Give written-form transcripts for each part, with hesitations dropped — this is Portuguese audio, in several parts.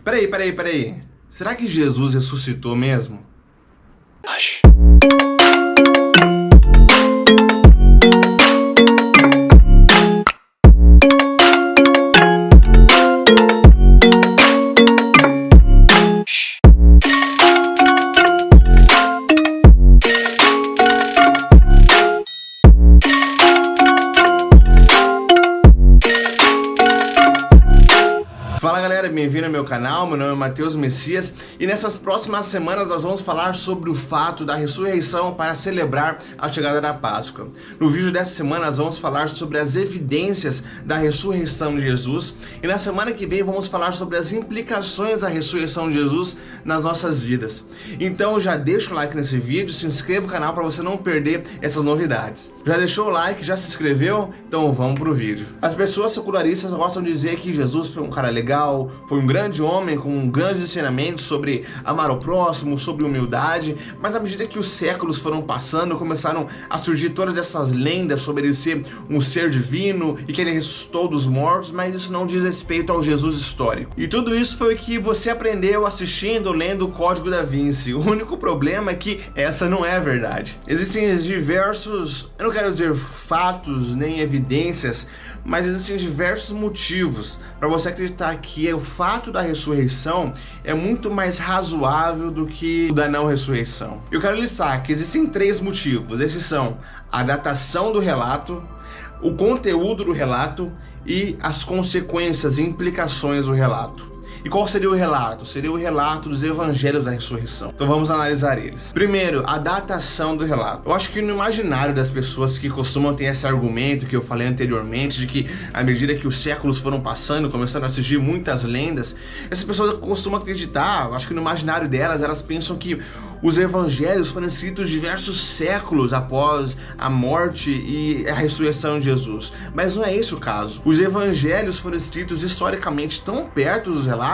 Peraí. Será que Jesus ressuscitou mesmo? Fala galera, bem-vindo ao meu canal, meu nome é Matheus Messias e nessas próximas semanas nós vamos falar sobre o fato da ressurreição para celebrar a chegada da Páscoa. No vídeo dessa semana nós vamos falar sobre as evidências da ressurreição de Jesus e na semana que vem vamos falar sobre as implicações da ressurreição de Jesus nas nossas vidas. Então já deixa o like nesse vídeo, se inscreva no canal para você não perder essas novidades. Já deixou o like, já se inscreveu? Então vamos pro vídeo. As pessoas secularistas gostam de dizer que Jesus foi um cara legal, foi um grande homem com grandes ensinamentos sobre amar o próximo, sobre humildade, mas à medida que os séculos foram passando, começaram a surgir todas essas lendas sobre ele ser um ser divino e que ele ressuscitou dos mortos, mas isso não diz respeito ao Jesus histórico. E tudo isso foi o que você aprendeu assistindo, lendo o Código da Vinci. O único problema é que essa não é a verdade. Existem diversos, eu não quero dizer fatos nem evidências, mas existem diversos motivos para você acreditar que o fato da ressurreição é muito mais razoável do que o da não ressurreição. Eu quero listar que existem 3 motivos. Esses são a datação do relato, o conteúdo do relato e as consequências e implicações do relato. E qual seria o relato? Seria o relato dos evangelhos da ressurreição. Então vamos analisar eles. Primeiro, a datação do relato. Eu acho que no imaginário das pessoas que costumam ter esse argumento que eu falei anteriormente, de que à medida que os séculos foram passando, começaram a surgir muitas lendas, essas pessoas costumam acreditar, acho que no imaginário delas, elas pensam que os evangelhos foram escritos diversos séculos após a morte e a ressurreição de Jesus. Mas não é esse o caso. Os evangelhos foram escritos historicamente tão perto dos relatos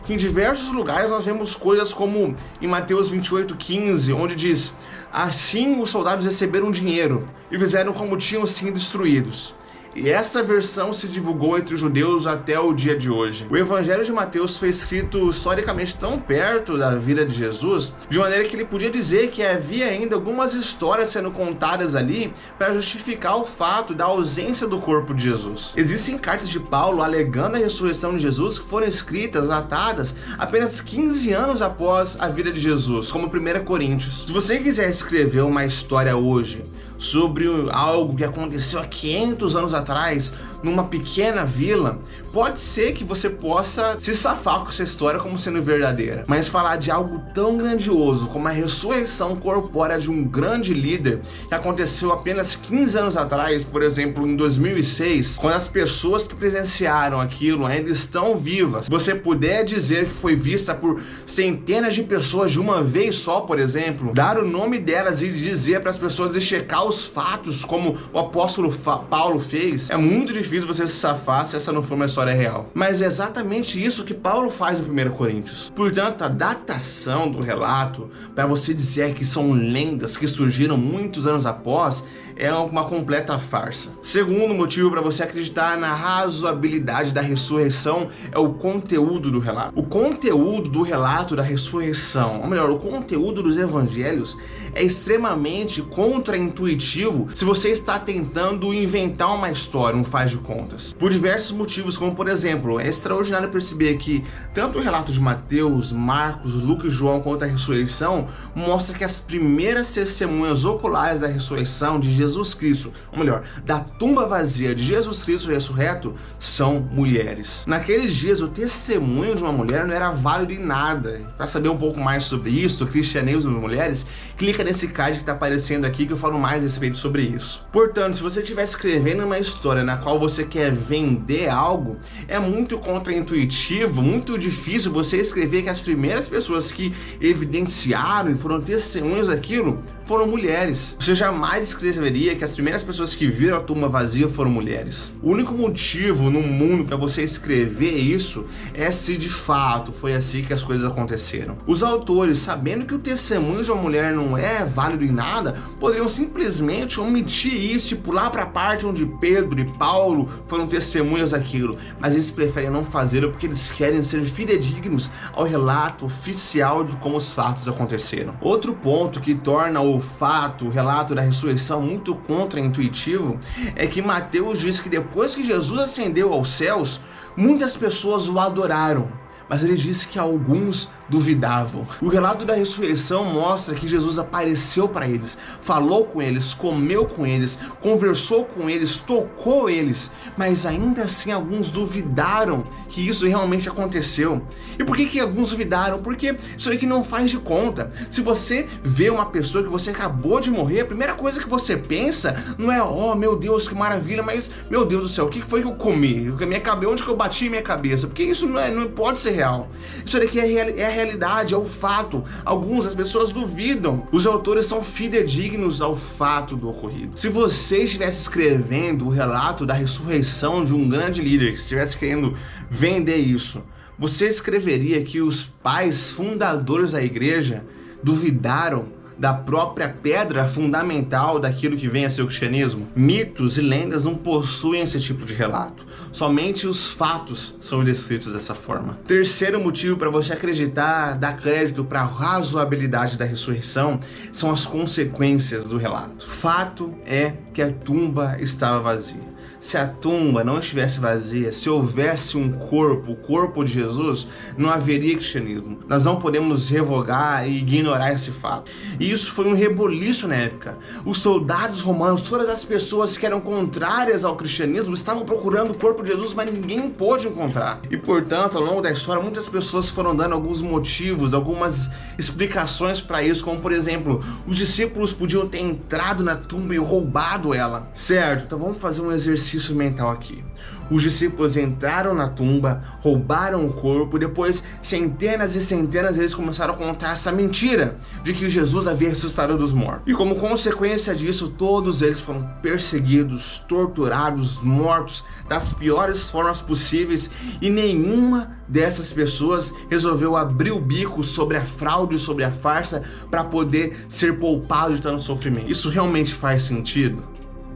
que em diversos lugares nós vemos coisas como em Mateus 28:15, onde diz: assim os soldados receberam dinheiro e fizeram como tinham sido instruídos. E essa versão se divulgou entre os judeus até o dia de hoje. O Evangelho de Mateus foi escrito historicamente tão perto da vida de Jesus, de maneira que ele podia dizer que havia ainda algumas histórias sendo contadas ali para justificar o fato da ausência do corpo de Jesus. Existem cartas de Paulo alegando a ressurreição de Jesus que foram escritas, datadas, apenas 15 anos após a vida de Jesus, como 1 Coríntios. Se você quiser escrever uma história hoje sobre algo que aconteceu há 500 anos atrás, numa pequena vila, pode ser que você possa se safar com essa história como sendo verdadeira. Mas falar de algo tão grandioso como a ressurreição corpórea de um grande líder que aconteceu apenas 15 anos atrás, por exemplo, em 2006, quando as pessoas que presenciaram aquilo ainda estão vivas, você puder dizer que foi vista por centenas de pessoas de uma vez só, por exemplo, dar o nome delas e dizer para as pessoas de checar os fatos, como o apóstolo Paulo fez, é muito difícil você se safar se essa não for uma história real. Mas é exatamente isso que Paulo faz em 1 Coríntios. Portanto, a datação do relato, para você dizer que são lendas que surgiram muitos anos após, é uma completa farsa. Segundo motivo para você acreditar na razoabilidade da ressurreição é o conteúdo do relato. O conteúdo do relato da ressurreição, ou melhor, o conteúdo dos evangelhos é extremamente contraintuitivo se você está tentando inventar uma história, um faz de contas. Por diversos motivos, como por exemplo, é extraordinário perceber que tanto o relato de Mateus, Marcos, Lucas e João quanto a ressurreição mostra que as primeiras testemunhas oculares da ressurreição de Jesus Cristo, ou melhor, da tumba vazia de Jesus Cristo ressurreto, são mulheres. Naqueles dias, o testemunho de uma mulher não era válido em nada. Para saber um pouco mais sobre isso, o cristianismo das mulheres, clica nesse card que está aparecendo aqui que eu falo mais a respeito sobre isso. Portanto, se você estiver escrevendo uma história na qual você quer vender algo, é muito contraintuitivo, muito difícil você escrever que as primeiras pessoas que evidenciaram e foram testemunhas daquilo foram mulheres. Você jamais escreveria que as primeiras pessoas que viram a tumba vazia foram mulheres. O único motivo no mundo para você escrever isso é se de fato foi assim que as coisas aconteceram. Os autores, sabendo que o testemunho de uma mulher não é válido em nada, poderiam simplesmente omitir isso e pular para a parte onde Pedro e Paulo foram testemunhas daquilo, mas eles preferem não fazê-lo porque eles querem ser fidedignos ao relato oficial de como os fatos aconteceram. Outro ponto que torna o relato da ressurreição muito contraintuitivo é que Mateus diz que depois que Jesus ascendeu aos céus, muitas pessoas o adoraram, mas ele disse que alguns duvidavam. O relato da ressurreição mostra que Jesus apareceu para eles, falou com eles, comeu com eles, conversou com eles, tocou eles, mas ainda assim alguns duvidaram que isso realmente aconteceu. E por que alguns duvidaram? Porque isso aí que não faz de conta. Se você vê uma pessoa que você acabou de morrer, a primeira coisa que você pensa não é, oh meu Deus, que maravilha, mas meu Deus do céu, o que foi que eu comi? Onde que eu bati minha cabeça? Porque isso não pode ser real. Isso daqui é a realidade, é o fato. As pessoas duvidam. Os autores são fidedignos ao fato do ocorrido. Se você estivesse escrevendo o relato da ressurreição de um grande líder, que estivesse querendo vender isso, você escreveria que os pais fundadores da igreja duvidaram da própria pedra fundamental daquilo que vem a ser o cristianismo? Mitos e lendas não possuem esse tipo de relato. Somente os fatos são descritos dessa forma. Terceiro motivo para você acreditar, dar crédito para a razoabilidade da ressurreição, são as consequências do relato. Fato é que a tumba estava vazia. Se a tumba não estivesse vazia, se houvesse um corpo, o corpo de Jesus, não haveria cristianismo. Nós não podemos revogar e ignorar esse fato. E isso foi um reboliço na época. Os soldados romanos, todas as pessoas que eram contrárias ao cristianismo, estavam procurando o corpo de Jesus, mas ninguém pôde encontrar. E portanto, ao longo da história, muitas pessoas foram dando alguns motivos, algumas explicações para isso, como por exemplo, os discípulos podiam ter entrado na tumba e roubado ela. Certo, então vamos fazer um exercício mental aqui. Os discípulos entraram na tumba, roubaram o corpo, depois centenas e centenas deles começaram a contar essa mentira de que Jesus havia ressuscitado dos mortos. E como consequência disso, todos eles foram perseguidos, torturados, mortos das piores formas possíveis, e nenhuma dessas pessoas resolveu abrir o bico sobre a fraude, sobre a farsa, para poder ser poupado de tanto sofrimento. Isso realmente faz sentido?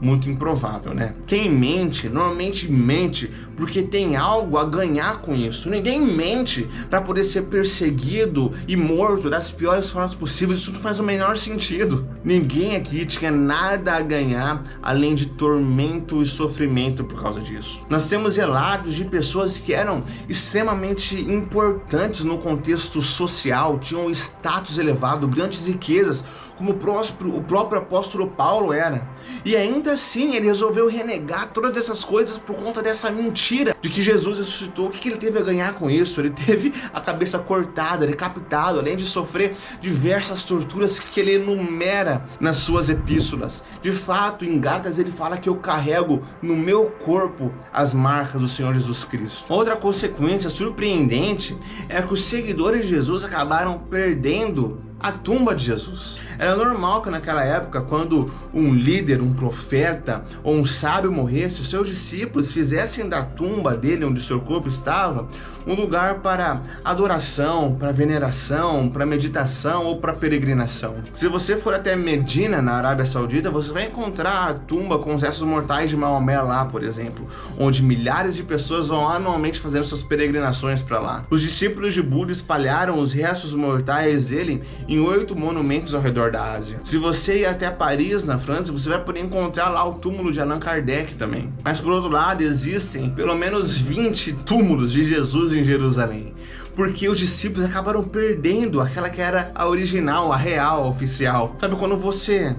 Muito improvável, né? Quem mente, normalmente mente porque tem algo a ganhar com isso. Ninguém mente para poder ser perseguido e morto das piores formas possíveis. Isso não faz o menor sentido. Ninguém aqui tinha nada a ganhar além de tormento e sofrimento por causa disso. Nós temos relatos de pessoas que eram extremamente importantes no contexto social, tinham um status elevado, grandes riquezas, como o próprio apóstolo Paulo era. E ainda assim ele resolveu renegar todas essas coisas por conta dessa mentira de que Jesus ressuscitou. O que ele teve a ganhar com isso? Ele teve a cabeça cortada, decapitado, além de sofrer diversas torturas que ele enumera nas suas epístolas. De fato, em Gálatas ele fala que eu carrego no meu corpo as marcas do Senhor Jesus Cristo. Outra consequência surpreendente é que os seguidores de Jesus acabaram perdendo a tumba de Jesus. Era normal que naquela época, quando um líder, um profeta ou um sábio morresse, os seus discípulos fizessem da tumba dele, onde o seu corpo estava, um lugar para adoração, para veneração, para meditação ou para peregrinação. Se você for até Medina, na Arábia Saudita, você vai encontrar a tumba com os restos mortais de Maomé lá, por exemplo, onde milhares de pessoas vão anualmente fazendo suas peregrinações para lá. Os discípulos de Buda espalharam os restos mortais dele em 8 monumentos ao redor da Ásia. Se você ir até Paris, na França, você vai poder encontrar lá o túmulo de Allan Kardec também. Mas por outro lado, existem pelo menos 20 túmulos de Jesus em Jerusalém, porque os discípulos acabaram perdendo aquela que era a original, a real, a oficial. Sabe quando você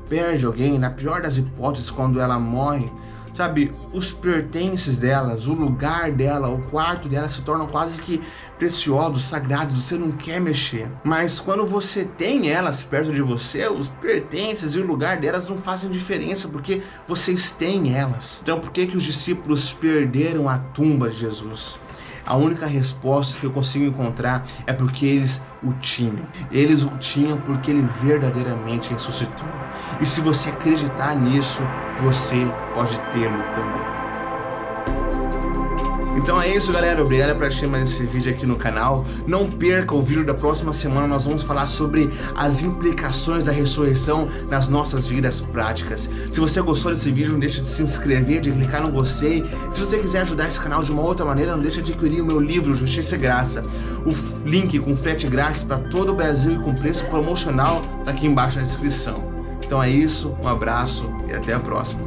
perde alguém, na pior das hipóteses, quando ela morre, sabe, os pertences delas, o lugar dela, o quarto dela se tornam quase que preciosos, sagrados, você não quer mexer. Mas quando você tem elas perto de você, os pertences e o lugar delas não fazem diferença, porque vocês têm elas. Então por que os discípulos perderam a tumba de Jesus? A única resposta que eu consigo encontrar é porque eles o tinham. Eles o tinham porque ele verdadeiramente ressuscitou. E se você acreditar nisso, você pode tê-lo também. Então é isso, galera, obrigado por assistir mais esse vídeo aqui no canal. Não perca o vídeo da próxima semana, nós vamos falar sobre as implicações da ressurreição nas nossas vidas práticas. Se você gostou desse vídeo, não deixa de se inscrever, de clicar no gostei. Se você quiser ajudar esse canal de uma outra maneira, não deixa de adquirir o meu livro Justiça e Graça. O link com frete grátis para todo o Brasil e com preço promocional tá aqui embaixo na descrição. Então é isso, um abraço e até a próxima.